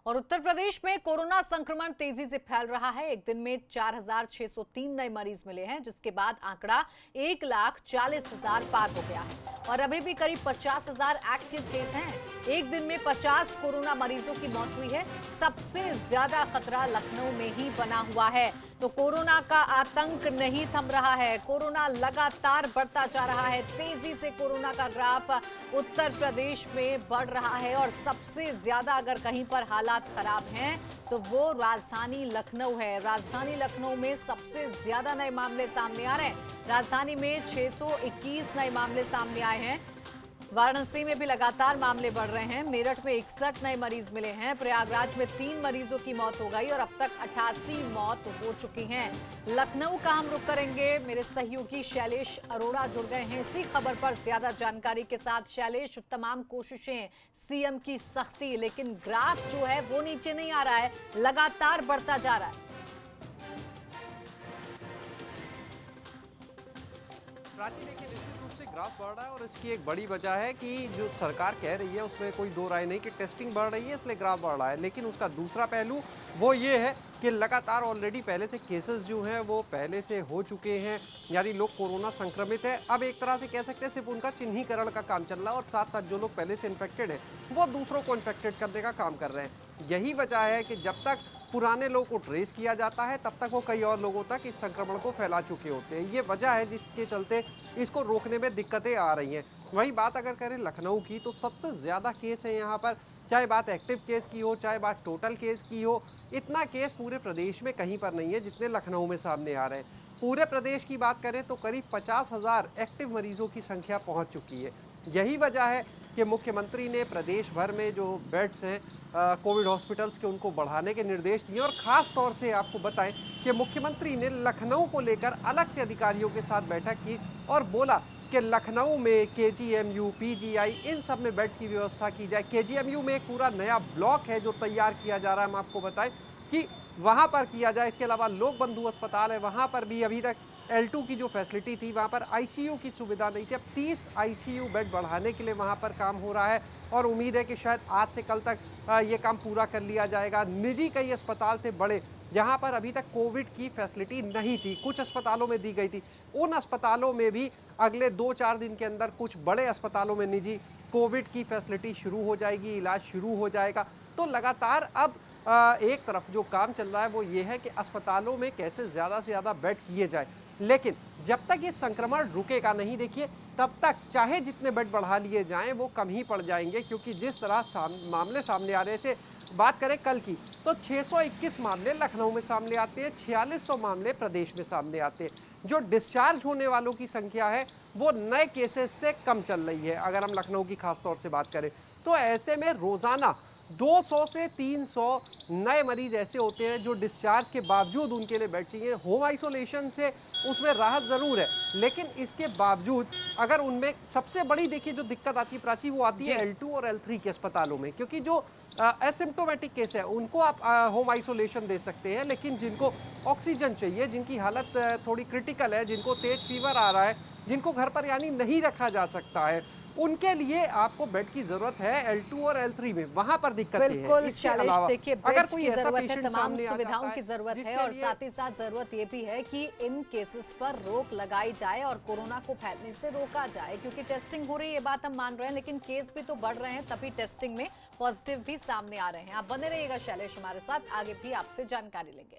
और उत्तर प्रदेश में कोरोना संक्रमण तेजी से फैल रहा है। एक दिन में 4,603 नए मरीज मिले हैं, जिसके बाद आंकड़ा 1,40,000 पार हो गया है और अभी भी करीब 50,000 एक्टिव केस हैं। एक दिन में 50 कोरोना मरीजों की मौत हुई है। सबसे ज्यादा खतरा लखनऊ में ही बना हुआ है। तो कोरोना का आतंक नहीं थम रहा है। कोरोना लगातार बढ़ता जा रहा है। तेजी से कोरोना का ग्राफ उत्तर प्रदेश में बढ़ रहा है और सबसे ज्यादा अगर कहीं पर हालात खराब हैं तो वो राजधानी लखनऊ है। राजधानी लखनऊ में सबसे ज्यादा नए मामले सामने आ रहे हैं। राजधानी में 621 नए मामले सामने आए हैं। वाराणसी में भी लगातार मामले बढ़ रहे हैं। मेरठ में 61 नए मरीज मिले हैं। प्रयागराज में 3 मरीजों की मौत हो गई और अब तक 88 मौत हो चुकी हैं। लखनऊ का हम रुख करेंगे। मेरे सहयोगी शैलेश अरोड़ा जुड़ गए हैं इसी खबर पर ज्यादा जानकारी के साथ। शैलेश, तमाम कोशिशें, सीएम की सख्ती, लेकिन ग्राफ जो है वो नीचे नहीं आ रहा है, लगातार बढ़ता जा रहा है। प्राची, देखिए, निश्चित रूप से ग्राफ बढ़ रहा है और इसकी एक बड़ी वजह है कि जो सरकार कह रही है उसमें कोई दो राय नहीं कि टेस्टिंग बढ़ रही है, इसलिए ग्राफ बढ़ रहा है। लेकिन उसका दूसरा पहलू वो ये है कि लगातार ऑलरेडी पहले से केसेस जो हैं वो पहले से हो चुके हैं, यानी लोग कोरोना संक्रमित है। अब एक तरह से कह सकते हैं सिर्फ उनका चिन्हीकरण का काम चल रहा है और साथ साथ जो लोग पहले से इन्फेक्टेड हैं वो दूसरों को इन्फेक्टेड करने का काम कर रहे हैं। यही वजह है कि जब तक पुराने लोगों को ट्रेस किया जाता है तब तक वो कई और लोगों तक इस संक्रमण को फैला चुके होते हैं। ये वजह है जिसके चलते इसको रोकने में दिक्कतें आ रही हैं। वही बात अगर करें लखनऊ की, तो सबसे ज़्यादा केस है यहाँ पर। चाहे बात एक्टिव केस की हो, चाहे बात टोटल केस की हो, इतना केस पूरे प्रदेश में कहीं पर नहीं है जितने लखनऊ में सामने आ रहे हैं। पूरे प्रदेश की बात करें तो करीब 50,000 एक्टिव मरीजों की संख्या पहुँच चुकी है। यही वजह है कि मुख्यमंत्री ने प्रदेश भर में जो बेड्स हैं कोविड हॉस्पिटल्स के, उनको बढ़ाने के निर्देश दिए। और ख़ास तौर से आपको बताएं कि मुख्यमंत्री ने लखनऊ को लेकर अलग से अधिकारियों के साथ बैठक की और बोला कि लखनऊ में केजीएमयू, पीजीआई, इन सब में बेड्स की व्यवस्था की जाए। केजीएमयू में एक पूरा नया ब्लॉक है जो तैयार किया जा रहा है। हम आपको बताएं कि वहाँ पर किया जाए। इसके अलावा लोक बंधु अस्पताल है, वहाँ पर भी अभी तक L2 की जो फैसिलिटी थी वहाँ पर आईसीयू की सुविधा नहीं थी। अब 30 आईसीयू बेड बढ़ाने के लिए वहाँ पर काम हो रहा है और उम्मीद है कि शायद आज से कल तक ये काम पूरा कर लिया जाएगा। निजी कई अस्पताल थे बड़े, जहाँ पर अभी तक कोविड की फैसिलिटी नहीं थी, कुछ अस्पतालों में दी गई थी। उन अस्पतालों में भी अगले 2-4 दिन के अंदर कुछ बड़े अस्पतालों में निजी कोविड की फैसिलिटी शुरू हो जाएगी, इलाज शुरू हो जाएगा। तो लगातार अब एक तरफ जो काम चल रहा है वो ये है कि अस्पतालों में कैसे ज़्यादा से ज़्यादा बेड किए जाए। लेकिन जब तक ये संक्रमण रुकेगा नहीं, देखिए, तब तक चाहे जितने बेड बढ़ा लिए जाएं वो कम ही पड़ जाएंगे। क्योंकि जिस तरह मामले सामने आ रहे से बात करें कल की, तो 621 मामले लखनऊ में सामने आते हैं, 4600 मामले प्रदेश में सामने आते हैं। जो डिस्चार्ज होने वालों की संख्या है वो नए केसेस से कम चल रही है। अगर हम लखनऊ की खास तौर से बात करें तो ऐसे में रोज़ाना 200 से 300 नए मरीज ऐसे होते हैं जो डिस्चार्ज के बावजूद उनके लिए बेड चाहिए। होम आइसोलेशन से उसमें राहत ज़रूर है, लेकिन इसके बावजूद अगर उनमें सबसे बड़ी देखिए जो दिक्कत आती है प्राची, वो आती है L2 और L3 के अस्पतालों में। क्योंकि जो एसिम्प्टोमेटिक केस है उनको आप होम आइसोलेशन दे सकते हैं, लेकिन जिनको ऑक्सीजन चाहिए, जिनकी हालत थोड़ी क्रिटिकल है, जिनको तेज फीवर आ रहा है, जिनको घर पर यानी नहीं रखा जा सकता है, उनके लिए आपको बेड की जरूरत है L2 और L3 में। वहां पर दिक्कतें हैं। इसके अलावा देखिए, अगर कोई ऐसा जरूरत है, पेशेंट तमाम सामने आ सुविधाओं जाता की है जरूरत है और साथ ही साथ जरूरत ये भी है कि इन केसेस पर रोक लगाई जाए और कोरोना को फैलने से रोका जाए। क्योंकि टेस्टिंग हो रही है, ये बात हम मान रहे हैं, लेकिन केस भी तो बढ़ रहे हैं, तभी टेस्टिंग में पॉजिटिव भी सामने आ रहे हैं। आप बने रहिएगा शैलेश हमारे साथ, आगे भी आपसे जानकारी लेंगे।